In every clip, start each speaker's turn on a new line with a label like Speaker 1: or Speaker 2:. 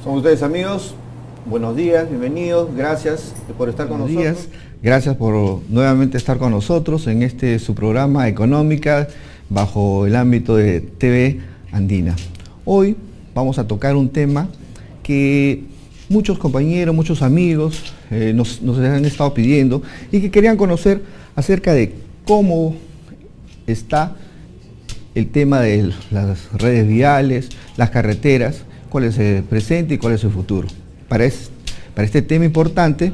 Speaker 1: Son ustedes, amigos. Buenos días, bienvenidos, gracias por estar con nosotros.
Speaker 2: Buenos días, gracias por nuevamente estar con nosotros en su programa Económica bajo el ámbito de TV Andina. Hoy vamos a tocar un tema que muchos compañeros, muchos amigos nos han estado pidiendo y que querían conocer acerca de cómo está el tema de las redes viales, las carreteras, cuál es el presente y cuál es el futuro. Para este tema importante,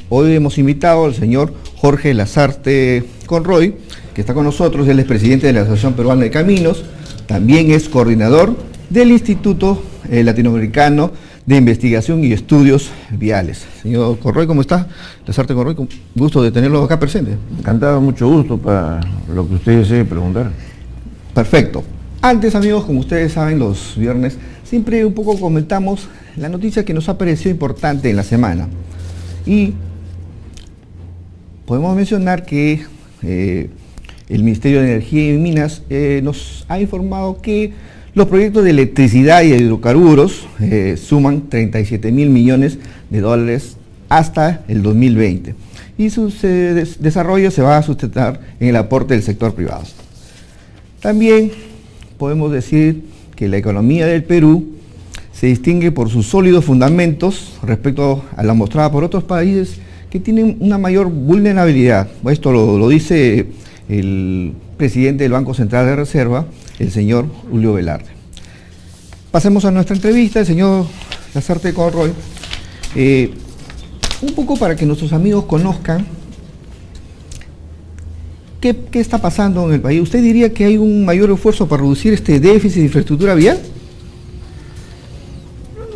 Speaker 2: hoy hemos invitado al señor Jorge Lasarte Conroy, que está con nosotros. Él es presidente de la Asociación Peruana de Caminos, también es coordinador del Instituto Latinoamericano de Investigación y Estudios Viales. Señor Conroy, ¿cómo está? Lasarte Conroy, con gusto de tenerlo acá presente.
Speaker 3: Encantado, mucho gusto para lo que usted desee preguntar.
Speaker 2: Perfecto. Antes, amigos, como ustedes saben, los viernes siempre un poco comentamos la noticia que nos ha parecido importante en la semana. Y podemos mencionar que el Ministerio de Energía y Minas nos ha informado que los proyectos de electricidad y de hidrocarburos suman 37.000 millones de dólares hasta el 2020. Y su desarrollo se va a sustentar en el aporte del sector privado. También podemos decir que la economía del Perú se distingue por sus sólidos fundamentos respecto a la mostrada por otros países que tienen una mayor vulnerabilidad. Esto lo dice el presidente del Banco Central de Reserva, el señor Julio Velarde. Pasemos a nuestra entrevista, el señor Lasarte Conroy. Un poco para que nuestros amigos conozcan ¿qué está pasando en el país? ¿Usted diría que hay un mayor esfuerzo para reducir este déficit de infraestructura vial?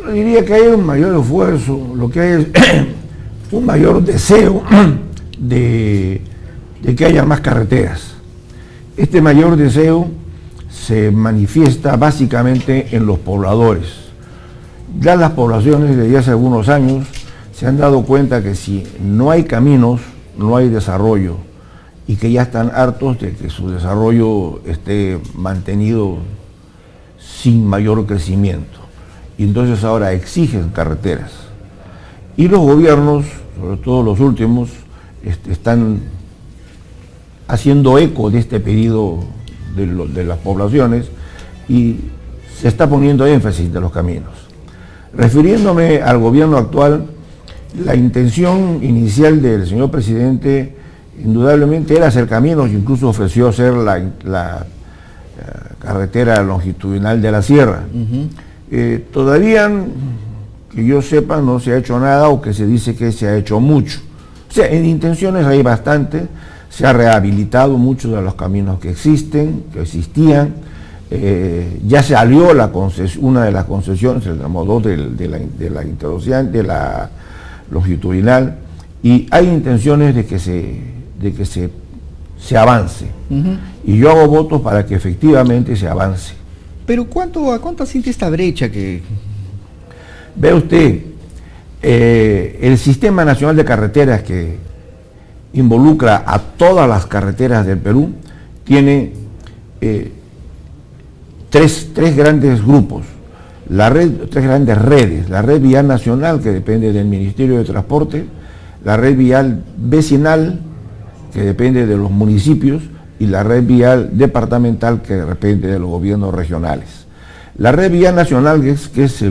Speaker 3: Yo diría que hay un mayor esfuerzo, lo que hay es un mayor deseo de que haya más carreteras. Este mayor deseo se manifiesta básicamente en los pobladores. Ya las poblaciones desde hace algunos años se han dado cuenta que si no hay caminos, no hay desarrollo, y que ya están hartos de que su desarrollo esté mantenido sin mayor crecimiento. Y entonces ahora exigen carreteras. Y los gobiernos, sobre todo los últimos, están haciendo eco de este pedido de las poblaciones y se está poniendo énfasis de los caminos. Refiriéndome al gobierno actual, la intención inicial del señor presidente indudablemente era hacer caminos, incluso ofreció hacer la carretera longitudinal de la sierra. Todavía, que yo sepa, no se ha hecho nada, o que se dice que se ha hecho mucho. O sea, en intenciones hay bastante, se ha rehabilitado muchos de los caminos que existían, ya se salió una de las concesiones, el tramo 2 de la longitudinal, y hay intenciones de que se avance. Y yo hago votos para que efectivamente se avance.
Speaker 2: Pero ¿a cuánto asciende esta brecha que...?
Speaker 3: Ve usted, el Sistema Nacional de Carreteras, que involucra a todas las carreteras del Perú, tiene tres grandes grupos, tres grandes redes: la red vial nacional, que depende del Ministerio de Transporte; la red vial vecinal, que depende de los municipios; y la red vial departamental, que depende de los gobiernos regionales. La red vial nacional, que es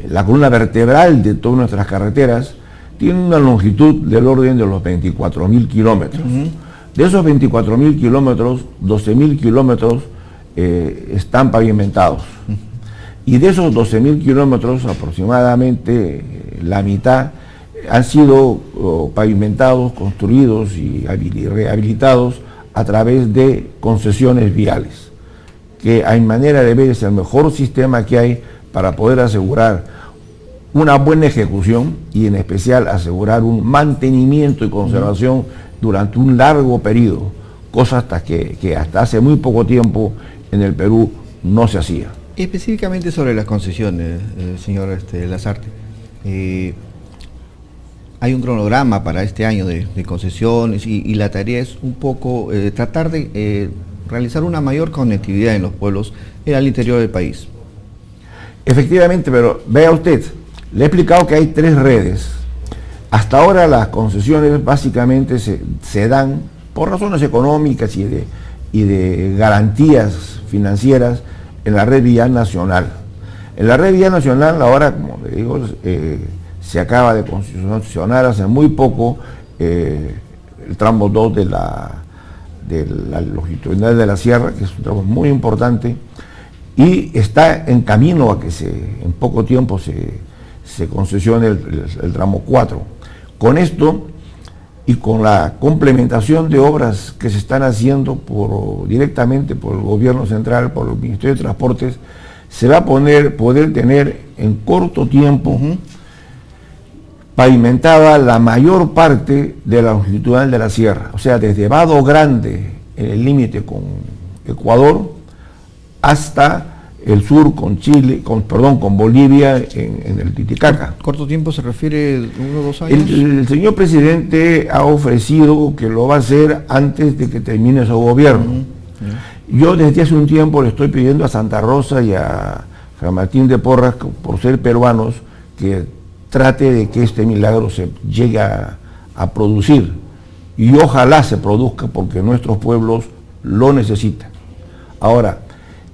Speaker 3: la columna vertebral de todas nuestras carreteras, tiene una longitud del orden de los 24.000 kilómetros. De esos 24.000 kilómetros, 12.000 kilómetros están pavimentados. Y de esos 12.000 kilómetros, aproximadamente la mitad han sido pavimentados, construidos y rehabilitados a través de concesiones viales, que a mi manera de ver es el mejor sistema que hay para poder asegurar una buena ejecución y en especial asegurar un mantenimiento y conservación durante un largo periodo, cosa que hasta hace muy poco tiempo en el Perú no se hacía.
Speaker 2: Específicamente sobre las concesiones, señor Lasarte, hay un cronograma para este año de concesiones y la tarea es un poco tratar de realizar una mayor conectividad en los pueblos al interior del país.
Speaker 3: Efectivamente, pero vea usted, le he explicado que hay 3 redes. Hasta ahora las concesiones básicamente se dan por razones económicas y de garantías financieras en la red vial nacional. En la red vial nacional ahora, como le digo, se acaba de concesionar hace muy poco el tramo 2 de la longitudinal de la sierra, que es un tramo muy importante, y está en camino a que en poco tiempo se concesione el tramo 4. Con esto y con la complementación de obras que se están haciendo directamente por el gobierno central, por el Ministerio de Transportes, se va a poder tener en corto tiempo pavimentada la mayor parte de la longitudinal de la sierra, o sea, desde Vado Grande, en el límite con Ecuador, hasta el sur con Chile, con Bolivia en el Titicaca.
Speaker 2: ¿Corto tiempo se refiere 1 o 2 años?
Speaker 3: El señor presidente ha ofrecido que lo va a hacer antes de que termine su gobierno. Yo desde hace un tiempo le estoy pidiendo a Santa Rosa y a San Martín de Porras, por ser peruanos, que trate de que este milagro se llegue a producir. Y ojalá se produzca porque nuestros pueblos lo necesitan. Ahora,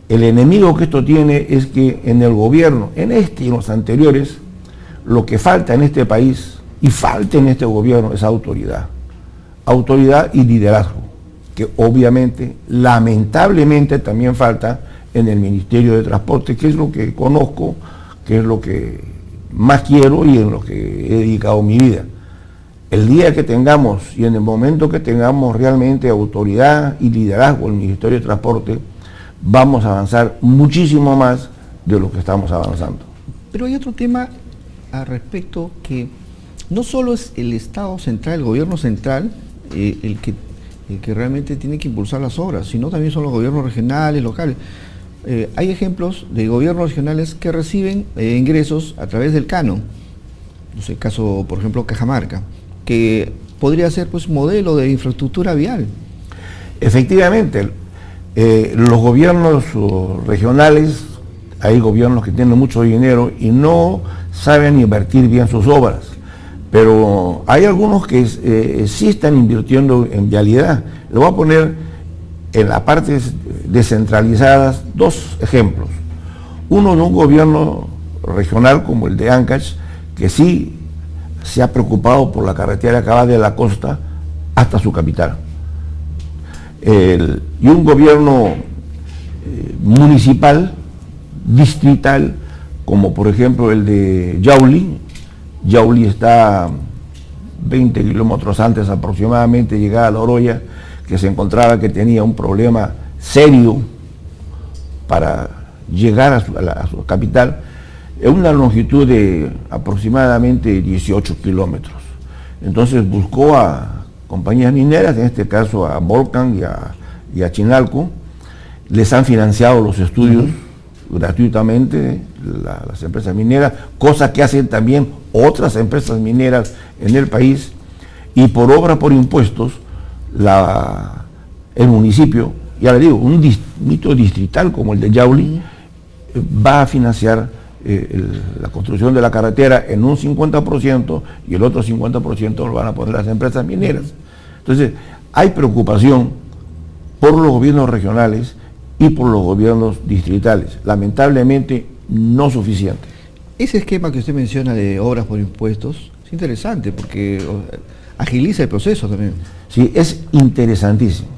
Speaker 3: el enemigo que esto tiene es que en el gobierno, en este y en los anteriores, lo que falta en este país y falta en este gobierno es autoridad. Autoridad y liderazgo, que obviamente, lamentablemente también falta en el Ministerio de Transporte, que es lo que conozco, que es lo que más quiero y en lo que he dedicado mi vida. El día que tengamos y en el momento que tengamos realmente autoridad y liderazgo en el Ministerio de Transporte, vamos a avanzar muchísimo más de lo que estamos avanzando.
Speaker 2: Pero hay otro tema al respecto, que no solo es el Estado central, el gobierno central, el que realmente tiene que impulsar las obras, sino también son los gobiernos regionales, locales. Hay ejemplos de gobiernos regionales que reciben ingresos a través del canon. No sé, caso, por ejemplo, Cajamarca, que podría ser pues modelo de infraestructura vial.
Speaker 3: Efectivamente, los gobiernos regionales, hay gobiernos que tienen mucho dinero y no saben invertir bien sus obras, pero hay algunos que sí están invirtiendo en vialidad. Le voy a poner en las partes descentralizadas 2 ejemplos. Uno de un gobierno regional como el de Ancash, que sí se ha preocupado por la carretera que va de la costa hasta su capital. Y un gobierno municipal, distrital, como por ejemplo el de Yauli. Yauli está 20 kilómetros antes aproximadamente de llegar a La Oroya, que se encontraba que tenía un problema serio para llegar a su capital, en una longitud de aproximadamente 18 kilómetros. Entonces buscó a compañías mineras, en este caso a Volcan y a Chinalco, les han financiado los estudios gratuitamente las empresas mineras, cosa que hacen también otras empresas mineras en el país, y por obra por impuestos, el municipio, ya le digo, un distrito distrital como el de Yauli, va a financiar la construcción de la carretera en un 50% y el otro 50% lo van a poner las empresas mineras. Entonces, hay preocupación por los gobiernos regionales y por los gobiernos distritales, lamentablemente no suficiente.
Speaker 2: Ese esquema que usted menciona de obras por impuestos es interesante porque agiliza el proceso también.
Speaker 3: Sí, es interesantísimo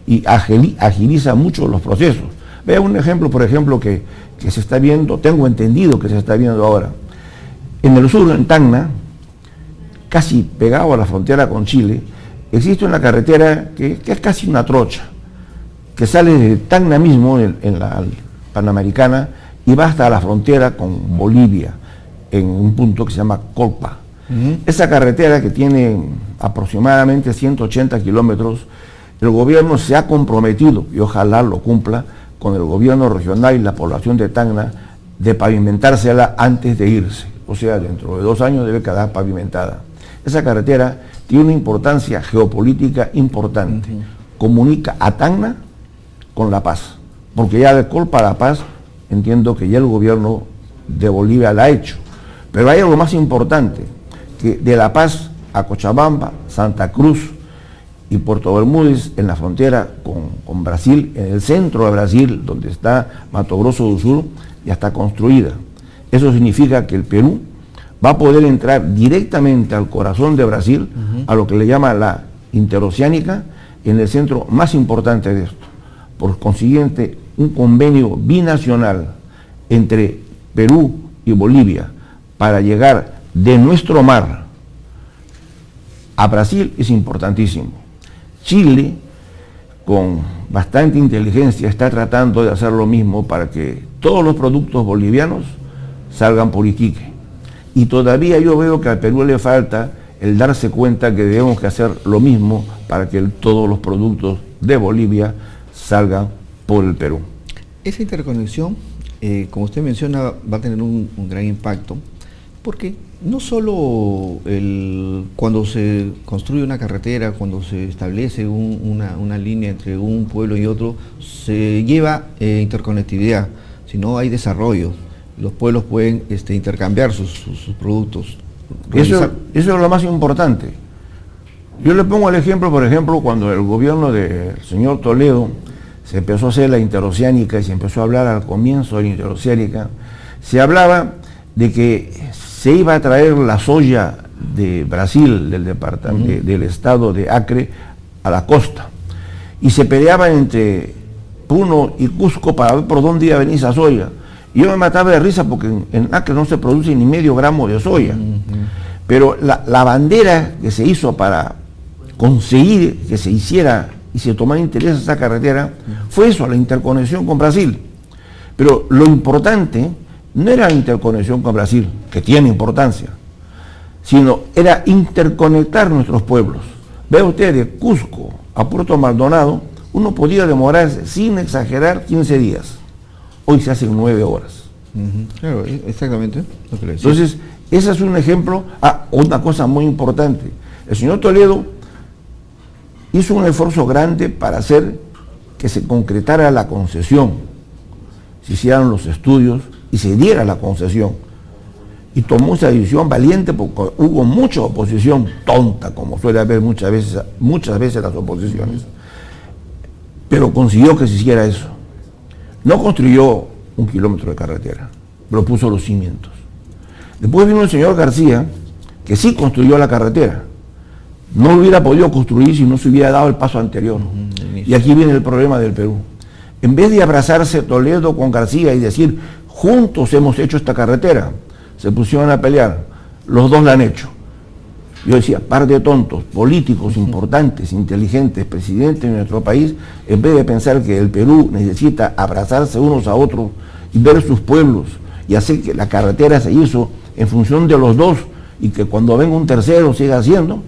Speaker 3: y agiliza mucho los procesos. Vea un ejemplo, por ejemplo, que se está viendo, tengo entendido que se está viendo ahora. En el sur, en Tacna, casi pegado a la frontera con Chile, existe una carretera que es casi una trocha, que sale de Tacna mismo, en la Panamericana, y va hasta la frontera con Bolivia, en un punto que se llama Colpa. Esa carretera, que tiene aproximadamente 180 kilómetros, el gobierno se ha comprometido, y ojalá lo cumpla, con el gobierno regional y la población de Tacna, de pavimentársela antes de irse. O sea, dentro de 2 años debe quedar pavimentada. Esa carretera tiene una importancia geopolítica importante. Comunica a Tacna con La Paz, porque ya de Colpa a La Paz entiendo que ya el gobierno de Bolivia la ha hecho. Pero hay algo más importante, que de La Paz a Cochabamba, Santa Cruz y Puerto Bermúdez, en la frontera con Brasil, en el centro de Brasil, donde está Mato Grosso do Sul, ya está construida. Eso significa que el Perú va a poder entrar directamente al corazón de Brasil, a lo que le llama la interoceánica, en el centro más importante de esto. Por consiguiente, un convenio binacional entre Perú y Bolivia para llegar de nuestro mar a Brasil es importantísimo. Chile, con bastante inteligencia, está tratando de hacer lo mismo para que todos los productos bolivianos salgan por Iquique. Y todavía yo veo que al Perú le falta el darse cuenta que debemos que hacer lo mismo para que todos los productos de Bolivia salgan por el Perú.
Speaker 2: Esa interconexión, como usted menciona, va a tener un gran impacto, porque no solo cuando se construye una carretera, cuando se establece una línea entre un pueblo y otro, se lleva interconectividad, sino hay desarrollo. Los pueblos pueden intercambiar sus productos.
Speaker 3: Eso es lo más importante. Yo le pongo el ejemplo, por ejemplo, cuando el gobierno del señor Toledo se empezó a hacer la interoceánica y se empezó a hablar al comienzo de la interoceánica, se hablaba de que se iba a traer la soya de Brasil, del departamento, del estado de Acre, a la costa. Y se peleaban entre Puno y Cusco para ver por dónde iba a venir esa soya. Y yo me mataba de risa porque en Acre no se produce ni medio gramo de soya. Pero la bandera que se hizo para conseguir que se hiciera y se tomara interés a esa carretera fue eso, la interconexión con Brasil. Pero lo importante no era la interconexión con Brasil, que tiene importancia, sino era interconectar nuestros pueblos. Vea usted, de Cusco a Puerto Maldonado, uno podía demorarse, sin exagerar, 15 días. Hoy se hacen 9 horas.
Speaker 2: Claro, exactamente lo que le decía.
Speaker 3: Entonces, ese es un ejemplo. Una cosa muy importante. El señor Toledo hizo un esfuerzo grande para hacer que se concretara la concesión, se hicieran los estudios y se diera la concesión. Y tomó esa decisión valiente porque hubo mucha oposición, tonta, como suele haber muchas veces las oposiciones. Pero consiguió que se hiciera eso. No construyó 1 kilómetro de carretera, pero puso los cimientos. Después vino el señor García, que sí construyó la carretera. No lo hubiera podido construir si no se hubiera dado el paso anterior. Y aquí viene el problema del Perú. En vez de abrazarse Toledo con García y decir, juntos hemos hecho esta carretera, se pusieron a pelear. Los dos la han hecho. Yo decía, par de tontos, políticos importantes, inteligentes, presidentes de nuestro país, en vez de pensar que el Perú necesita abrazarse unos a otros y ver sus pueblos y hacer que la carretera se hizo en función de los dos y que cuando venga un tercero siga haciendo,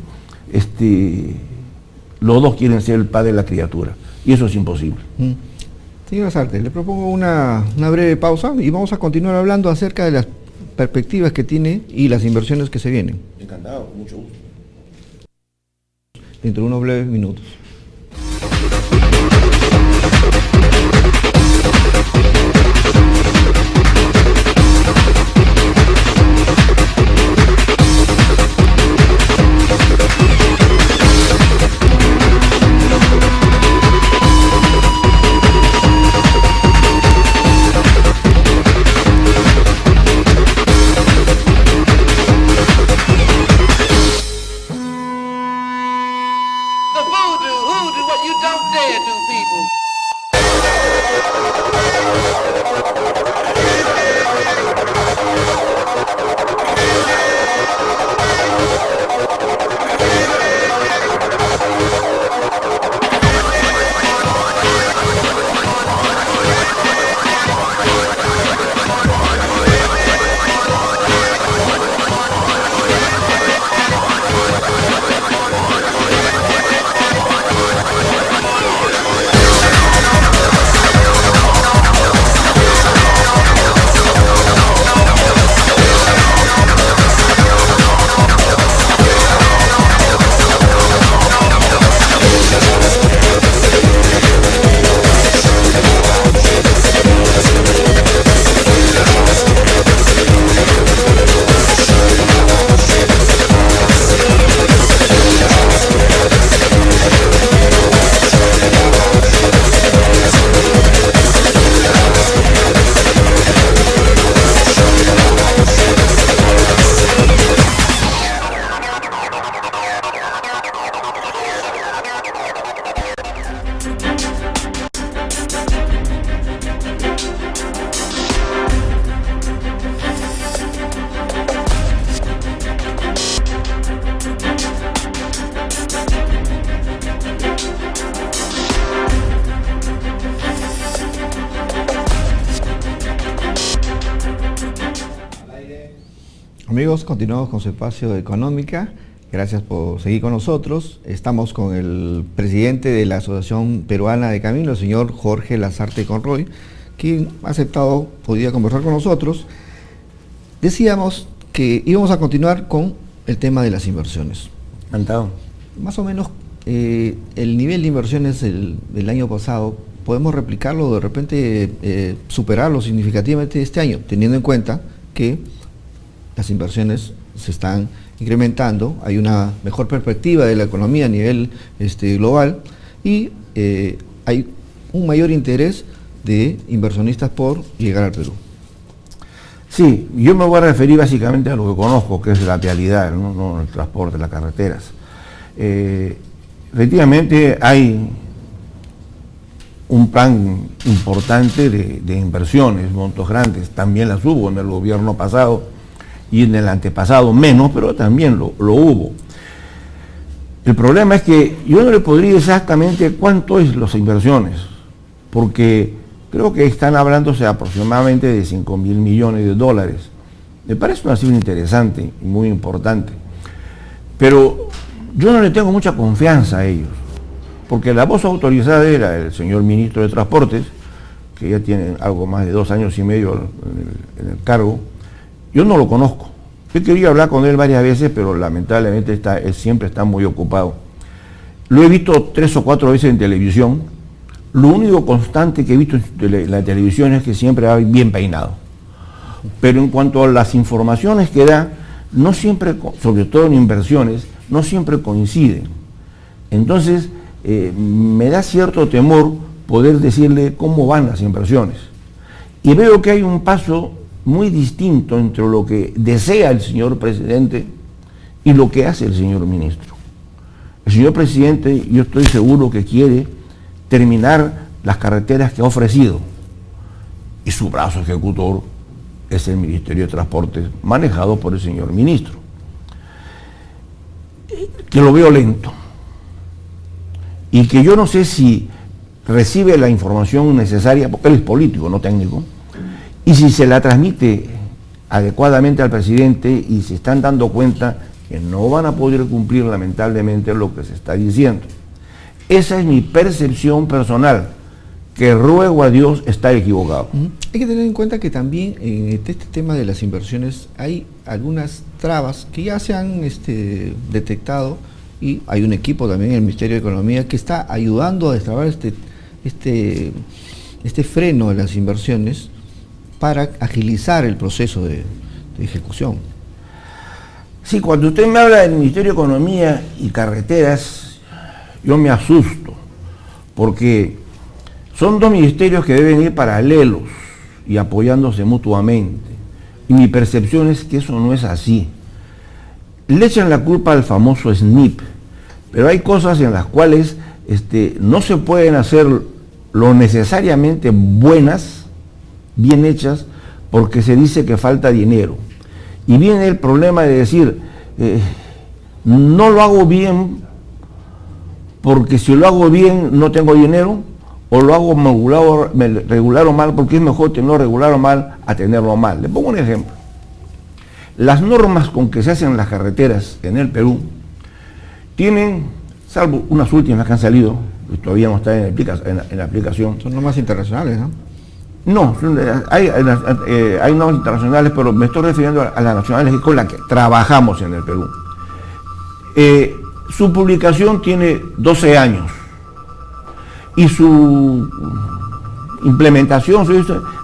Speaker 3: los dos quieren ser el padre de la criatura y eso es imposible.
Speaker 2: Señor Azarte, le propongo una breve pausa y vamos a continuar hablando acerca de las perspectivas que tiene y las inversiones que se vienen.
Speaker 3: Encantado, con mucho gusto.
Speaker 2: Dentro de unos breves minutos.
Speaker 4: Voodoo
Speaker 2: Amigos, continuamos con su espacio de Económica. Gracias por seguir con nosotros. Estamos con el presidente de la Asociación Peruana de Caminos, el señor Jorge Lasarte Conroy, quien ha aceptado, podía conversar con nosotros. Decíamos que íbamos a continuar con el tema de las inversiones.
Speaker 3: Encantado.
Speaker 2: Más o menos el nivel de inversiones del año pasado, ¿podemos replicarlo, de repente superarlo significativamente este año, teniendo en cuenta que las inversiones se están incrementando, hay una mejor perspectiva de la economía a nivel global y hay un mayor interés de inversionistas por llegar al Perú?
Speaker 3: Sí, yo me voy a referir básicamente a lo que conozco, que es la vialidad, no el transporte, las carreteras. Efectivamente hay un plan importante de inversiones, montos grandes, también las hubo en el gobierno pasado y en el antepasado menos, pero también lo hubo. El problema es que yo no le podría decir exactamente cuánto es las inversiones, porque creo que están hablándose aproximadamente de 5.000 millones de dólares. Me parece una cifra interesante y muy importante, pero yo no le tengo mucha confianza a ellos, porque la voz autorizada era el señor ministro de Transportes, que ya tiene algo más de 2 años y medio en el cargo. Yo no lo conozco. He querido hablar con él varias veces, pero lamentablemente él siempre está muy ocupado. Lo he visto 3 o 4 veces en televisión. Lo único constante que he visto en la televisión es que siempre va bien peinado. Pero en cuanto a las informaciones que da, no siempre, sobre todo en inversiones, no siempre coinciden. Entonces, me da cierto temor poder decirle cómo van las inversiones. Y veo que hay un paso muy distinto entre lo que desea el señor presidente y lo que hace el señor ministro. El señor presidente, yo estoy seguro que quiere terminar las carreteras que ha ofrecido, y su brazo ejecutor es el Ministerio de Transportes, manejado por el señor ministro, que lo veo lento, y que yo no sé si recibe la información necesaria, porque él es político, no técnico, y si se la transmite adecuadamente al presidente y se están dando cuenta que no van a poder cumplir lamentablemente lo que se está diciendo. Esa es mi percepción personal, que ruego a Dios estar equivocado.
Speaker 2: Hay que tener en cuenta que también en este tema de las inversiones hay algunas trabas que ya se han detectado, y hay un equipo también en el Ministerio de Economía que está ayudando a destrabar este freno de las inversiones para agilizar el proceso de ejecución.
Speaker 3: Sí, cuando usted me habla del Ministerio de Economía y carreteras, yo me asusto, porque son 2 ministerios que deben ir paralelos y apoyándose mutuamente. Y mi percepción es que eso no es así. Le echan la culpa al famoso SNIP, pero hay cosas en las cuales no se pueden hacer lo necesariamente buenas, bien hechas, porque se dice que falta dinero. Y viene el problema de decir, no lo hago bien, porque si lo hago bien no tengo dinero, o lo hago regular o mal, porque es mejor tenerlo regular o mal a tenerlo mal. Le pongo un ejemplo. Las normas con que se hacen las carreteras en el Perú tienen, salvo unas últimas que han salido, que todavía no están en la aplicación.
Speaker 2: Son normas internacionales, ¿no?
Speaker 3: No, hay normas internacionales, pero me estoy refiriendo a las nacionales con las que trabajamos en el Perú. Su publicación tiene 12 años y su implementación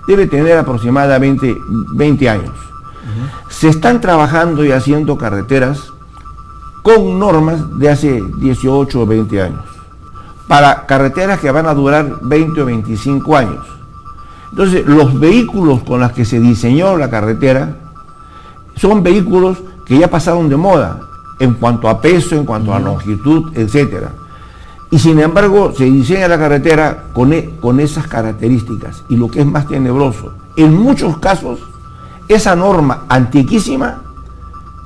Speaker 3: debe tener aproximadamente 20 años. Se están trabajando y haciendo carreteras con normas de hace 18 o 20 años, para carreteras que van a durar 20 o 25 años. Entonces, los vehículos con los que se diseñó la carretera son vehículos que ya pasaron de moda en cuanto a peso, en cuanto a longitud, etc. Y sin embargo, se diseña la carretera con esas características. Y lo que es más tenebroso, en muchos casos, esa norma antiquísima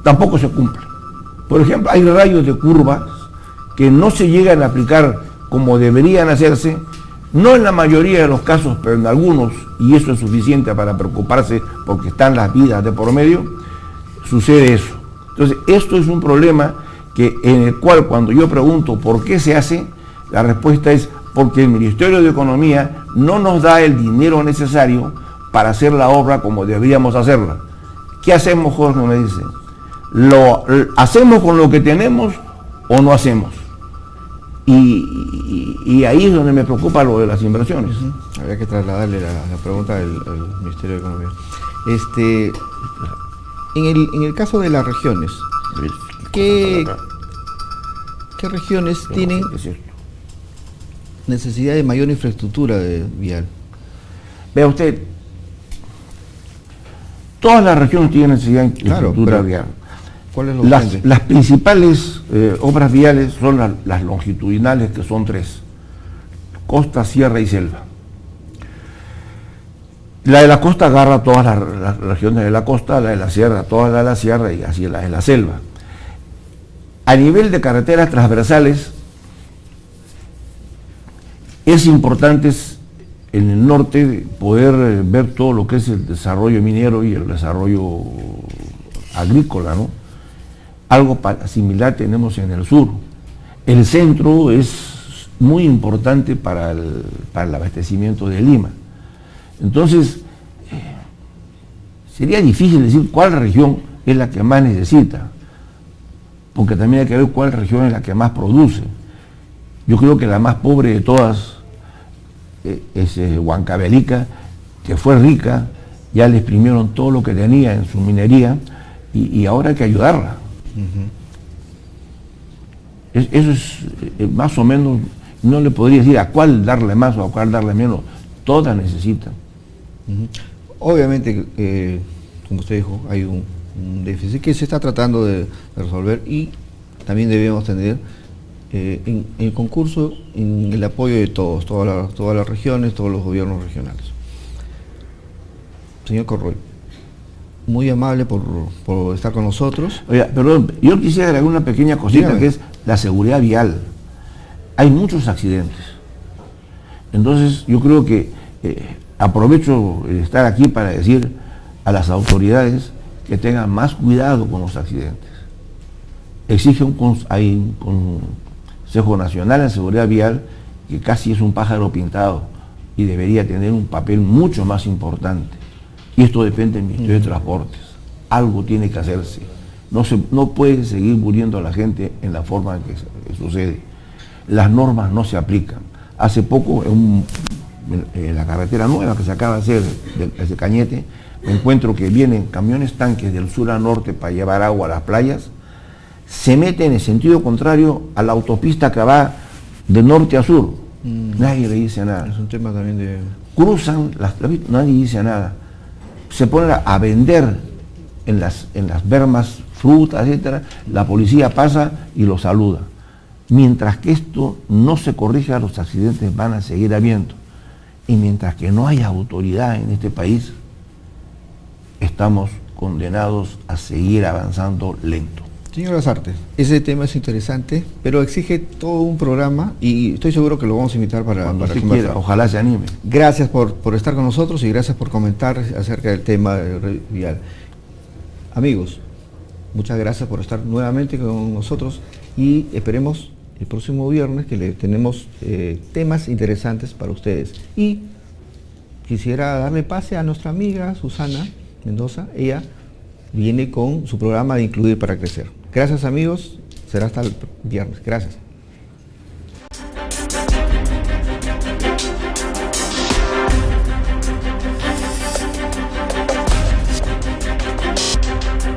Speaker 3: tampoco se cumple. Por ejemplo, hay rayos de curvas que no se llegan a aplicar como deberían hacerse, no en la mayoría de los casos, pero en algunos, y eso es suficiente para preocuparse porque están las vidas de por medio, sucede eso. Entonces, esto es un problema en el cual cuando yo pregunto por qué se hace, la respuesta es porque el Ministerio de Economía no nos da el dinero necesario para hacer la obra como deberíamos hacerla. ¿Qué hacemos, Jorge? Me dice. ¿Lo hacemos con lo que tenemos o no hacemos? Y ahí es donde me preocupa lo de las inversiones.
Speaker 2: Habría que trasladarle la pregunta al Ministerio de Economía. En el caso de las regiones, ¿qué regiones tienen necesidad de mayor infraestructura vial?
Speaker 3: Vea usted, todas las regiones tienen necesidad de infraestructura vial.
Speaker 2: ¿Cuál es lo
Speaker 3: las principales obras viales son las longitudinales, que son 3: costa, sierra y selva. La de la costa agarra todas las regiones de la costa, la de la sierra, todas las de la sierra, y así la de la selva. A nivel de carreteras transversales, es importante en el norte poder ver todo lo que es el desarrollo minero y el desarrollo agrícola, ¿no? Algo similar tenemos en el sur. El centro es muy importante para el abastecimiento de Lima. Entonces, sería difícil decir cuál región es la que más necesita, porque también hay que ver cuál región es la que más produce. Yo creo que la más pobre de todas es Huancavelica, que fue rica, ya le exprimieron todo lo que tenía en su minería y ahora hay que ayudarla. Eso es más o menos, no le podría decir a cuál darle más o a cuál darle menos, todas necesitan.
Speaker 2: Obviamente, como usted dijo, hay un déficit que se está tratando de resolver, y también debemos tener en el concurso, en el apoyo de todas las regiones, todos los gobiernos regionales. Señor Corroy, muy amable por estar con nosotros.
Speaker 3: Oiga, perdón, yo quisiera agregar una pequeña cosita. Dígame. Que es la seguridad vial. Hay muchos accidentes. Entonces yo creo que aprovecho el estar aquí para decir a las autoridades que tengan más cuidado con los accidentes. Exige hay un Consejo Nacional de Seguridad Vial que casi es un pájaro pintado y debería tener un papel mucho más importante. Y esto depende del Ministerio de Transportes. Algo tiene que hacerse. No puede seguir muriendo a la gente en la forma en que sucede. Las normas no se aplican. Hace poco, en la carretera nueva que se acaba de hacer, desde Cañete, me encuentro que vienen camiones tanques del sur a norte para llevar agua a las playas, se meten en sentido contrario a la autopista que va de norte a sur. Nadie le dice nada.
Speaker 2: Es un tema también de...
Speaker 3: Cruzan, nadie dice nada. Se ponen a vender en las bermas frutas, etcétera. La policía pasa y los saluda. Mientras que esto no se corrija, los accidentes van a seguir habiendo. Y mientras que no haya autoridad en este país, estamos condenados a seguir avanzando lento.
Speaker 2: Señor Lasarte, ese tema es interesante, pero exige todo un programa y estoy seguro que lo vamos a invitar para
Speaker 3: conversar. Ojalá se anime.
Speaker 2: Gracias por estar con nosotros y gracias por comentar acerca del tema vial. Amigos, muchas gracias por estar nuevamente con nosotros y esperemos el próximo viernes que le tenemos temas interesantes para ustedes. Y quisiera darle pase a nuestra amiga Susana Mendoza. Ella viene con su programa de Incluir para Crecer. Gracias, amigos, será hasta el viernes. Gracias.